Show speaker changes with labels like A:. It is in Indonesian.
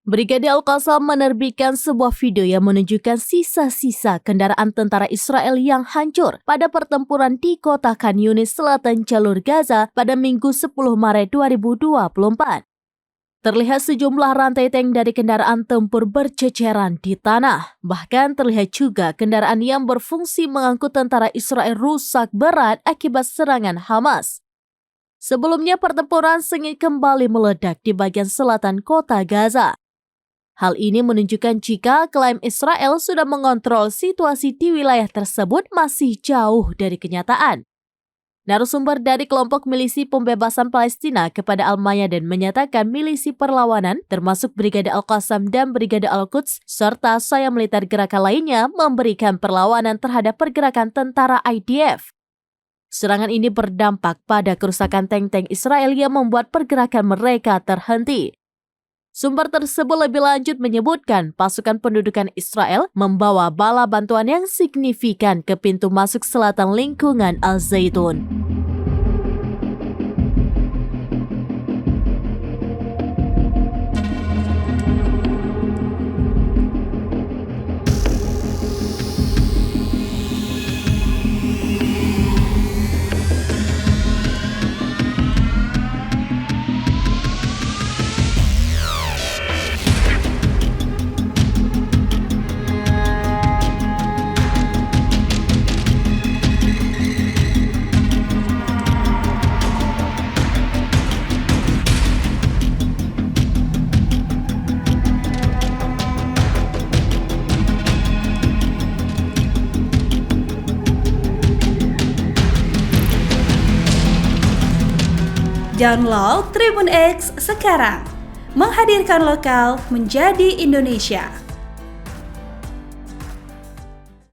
A: Brigade Al-Qassam menerbitkan sebuah video yang menunjukkan sisa-sisa kendaraan tentara Israel yang hancur pada pertempuran di kota Khan Yunis, selatan jalur Gaza pada Minggu 10 Maret 2024. Terlihat sejumlah rantai tank dari kendaraan tempur berceceran di tanah. Bahkan terlihat juga kendaraan yang berfungsi mengangkut tentara Israel rusak berat akibat serangan Hamas. Sebelumnya pertempuran sengit kembali meledak di bagian selatan kota Gaza. Hal ini menunjukkan jika klaim Israel sudah mengontrol situasi di wilayah tersebut masih jauh dari kenyataan. Narasumber dari kelompok milisi pembebasan Palestina kepada Al-Mayadin menyatakan milisi perlawanan termasuk Brigade Al-Qassam dan Brigade Al-Quds serta sayap militer gerakan lainnya memberikan perlawanan terhadap pergerakan tentara IDF. Serangan ini berdampak pada kerusakan tank-tank Israel yang membuat pergerakan mereka terhenti. Sumber tersebut lebih lanjut menyebutkan pasukan pendudukan Israel membawa bala bantuan yang signifikan ke pintu masuk selatan lingkungan Al-Zaitun.
B: Download Tribun X sekarang, menghadirkan lokal menjadi Indonesia.